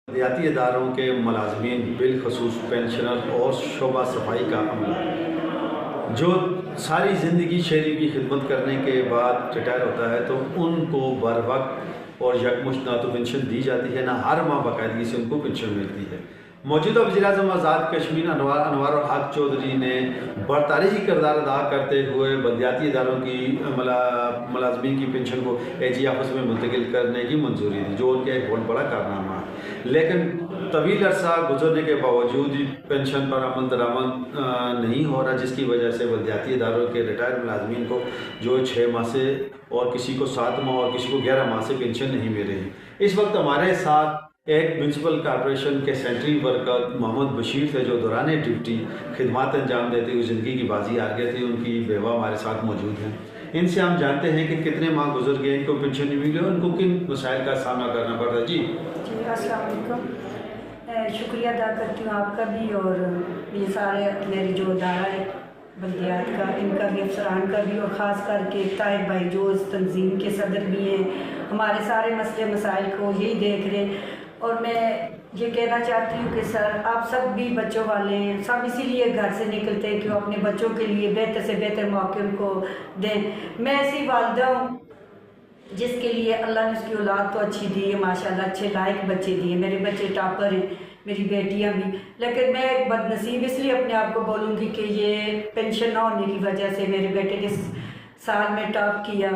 بلدیاتی اداروں کے ملازمین بالخصوص پینشنر اور شعبہ صفائی کا عملہ جو ساری زندگی شہری کی خدمت کرنے کے بعد ریٹائر ہوتا ہے تو ان کو بر وقت اور یکمشت نہ تو پینشن دی جاتی ہے، نہ ہر ماہ باقاعدگی سے ان کو پینشن ملتی ہے۔ موجودہ وزیر اعظم آزاد کشمیر انوار الحق چودھری نے برتاریخی کردار ادا کرتے ہوئے بلدیاتی اداروں کی ملازمین کی پینشن کو اے جی آفس میں منتقل کرنے کی منظوری دی، جو ان کا ایک بہت بڑا کارنامہ ہے۔ لیکن طویل عرصہ گزرنے کے باوجود پینشن پر عمل درآمد نہیں ہو رہا، جس کی وجہ سے بلدیاتی اداروں کے ریٹائر ملازمین کو جو 6 ماہ سے اور کسی کو 7 ماہ اور کسی کو 11 ماہ سے پینشن نہیں مل رہی۔ اس وقت ہمارے ساتھ ایک میونسپل کارپوریشن کے سینٹری ورکر محمد بشیر تھے، جو دوران ڈیوٹی خدمات انجام دیتے ہوئے زندگی کی بازی ہار گئے تھے۔ ان کی بیوہ ہمارے ساتھ موجود ہیں، ان سے ہم جانتے ہیں کہ کتنے ماہ گزر گئے ان کو پینشن نہیں ملی اور ان کو کن مسائل کا سامنا کرنا پڑتا ہے۔ جی السلام علیکم، شکریہ ادا کرتی ہوں آپ کا بھی، اور یہ سارے میری جو ادارہ ہے بلدیات کا، ان کا بھی، افسران کا بھی، اور خاص کر کے طاہر بھائی جو اس تنظیم کے صدر بھی ہیں، ہمارے سارے مسئلے مسائل کو یہی دیکھ رہے ہیں۔ اور میں یہ کہنا چاہتی ہوں کہ سر، آپ سب بھی بچوں والے ہیں، سب اسی لیے گھر سے نکلتے ہیں کہ وہ اپنے بچوں کے لیے بہتر سے بہتر موقع ان کو دیں۔ میں ایسی والدہ ہوں جس کے لیے اللہ نے اس کی اولاد تو اچھی دی ہے، ماشاءاللہ اچھے لائق بچے دیے، میرے بچے ٹاپر ہیں، میری بیٹیاں بھی، لیکن میں ایک بد نصیب اس لیے اپنے آپ کو بولوں گی کہ یہ پینشن نہ ہونے کی وجہ سے میرے بیٹے کے سال میں ٹاپ کیا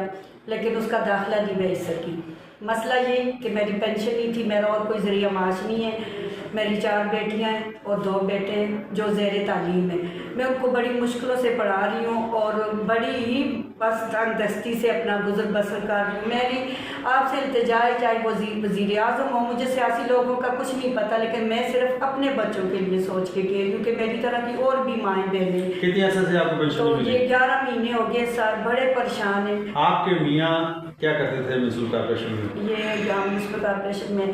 لیکن اس کا داخلہ نہیں بھیج سکی۔ مسئلہ یہ کہ میری پینشن نہیں تھی، میرا اور کوئی ذریعہ معاش نہیں ہے، میری 4 بیٹیاں ہیں اور 2 بیٹے ہیں جو زیر تعلیم ہیں۔ میں ان کو بڑی مشکلوں سے پڑھا رہی ہوں اور بڑی ہی بس تنگ دستی سے اپنا گزر بسر کر رہی ہوں۔ میری آپ سے التجا ہے، چاہے وہ وزیر اعظم ہو، مجھے سیاسی لوگوں کا کچھ نہیں پتہ، لیکن میں صرف اپنے بچوں کے لیے سوچ کے کہ کیونکہ میری طرح کی اور بھی مائیں بہنیں، کتنی عرصے سے آپ کو پینشن تو ملی؟ یہ 11 مہینے ہو گئے سر، بڑے پریشان ہیں۔ آپ کے میاں کیا کرتے تھے میونسپل کارپوریشن میں؟ یہ یہاں میونسپل کارپوریشن میں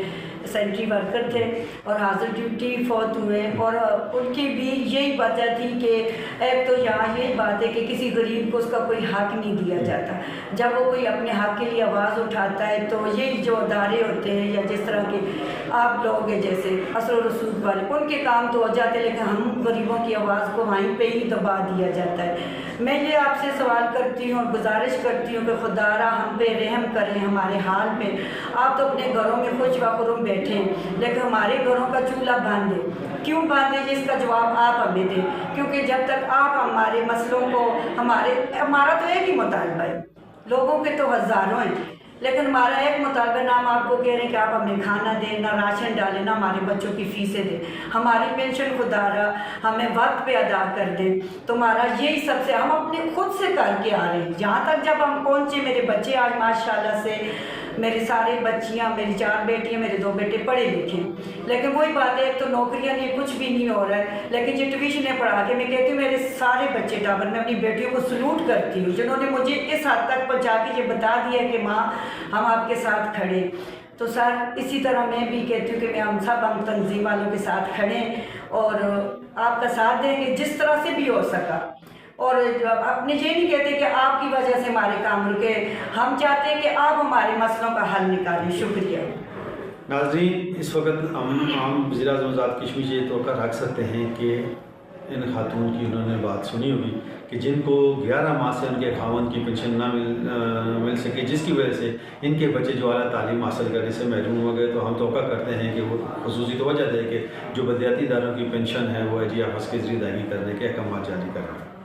سینٹری ورکر تھے اور حاضر ڈیوٹی فوت ہوئے، اور ان کی بھی یہی وجہ تھی کہ ایک تو یہاں یہی بات ہے کہ کسی غریب کو اس کا کوئی حق نہیں دیا جاتا، جب وہ کوئی اپنے حق کے لیے آواز اٹھاتا ہے تو یہی جو ادارے ہوتے ہیں یا جس طرح کے آپ لوگ ہیں جیسے اثر و رسوخ والے، ان کے کام تو ہو جاتے ہیں، لیکن ہم غریبوں کی آواز کو وہیں پہ ہی دبا دیا جاتا ہے۔ میں یہ آپ سے سوال کرتی ہوں اور گزارش کرتی ہوں کہ خدا را ہم پہ رحم کریں، ہمارے حال پہ۔ آپ تو اپنے گھروں میں خوش وخرم بیٹھے ہیں، لیکن ہمارے گھروں کا چولہا بند ہے۔ کیوں بند ہے؟ اس کا جواب آپ ہمیں دیں، کیونکہ جب تک آپ ہمارے مسئلوں کو ہمارا تو ایک ہی مطالبہ ہے، لوگوں کے تو ہزاروں ہیں، لیکن ہمارا ایک مطالبہ، نہ ہم آپ کو کہہ رہے ہیں کہ آپ ہمیں کھانا دیں، نہ راشن ڈالیں، نہ ہمارے بچوں کی فیسیں دیں، ہماری پینشن خدا را ہمیں وقت پہ ادا کر دیں۔ تمہارا یہی سب سے ہم اپنے خود سے کر کے آ رہے ہیں، یہاں تک جب ہم پہنچے، میرے بچے آج ماشاءاللہ سے، میری سارے بچیاں، میری 4 بیٹیاں، میرے 2 بیٹے پڑھے لکھے، لیکن وہی بات ہے، ایک تو نوکریاں نہیں، کچھ بھی نہیں ہو رہا ہے، لیکن یہ ٹیوشنیں پڑھا کے میں کہتی ہوں میرے سارے بچے ٹاپر، میں اپنی بیٹیوں کو سلوٹ کرتی ہوں جنہوں نے مجھے اس حد تک پہنچا کے یہ بتا دیا کہ ماں ہم آپ کے ساتھ کھڑے۔ تو سر اسی طرح میں بھی کہتی ہوں کہ ہم تنظیم والوں کے ساتھ کھڑے ہیں اور آپ کا ساتھ دیں گے جس طرح سے بھی ہو سکا، اور اپنے یہ نہیں کہتے کہ آپ کی وجہ سے ہمارے کام رکے، ہم چاہتے ہیں کہ آپ ہمارے مسئلوں کا حل نکالیں۔ شکریہ۔ ناظرین، اس وقت ہم وزیر اعظم آزاد کشمیر سے یہ توقع رکھ سکتے ہیں کہ ان خاتون کی انہوں نے بات سنی ہوگی کہ جن کو 11 ماہ سے ان کے خاوند کی پینشن نہ مل سکے، جس کی وجہ سے ان کے بچے جو اعلیٰ تعلیم حاصل کرنے سے محروم ہو گئے، تو ہم توقع کرتے ہیں کہ وہ خصوصی توجہ دے کہ جو بلدیاتی اداروں کی پینشن ہے وہ اے جی آفس کے ذریعے ادائیگی کرنے کے احکامات جاری کر رہے ہیں۔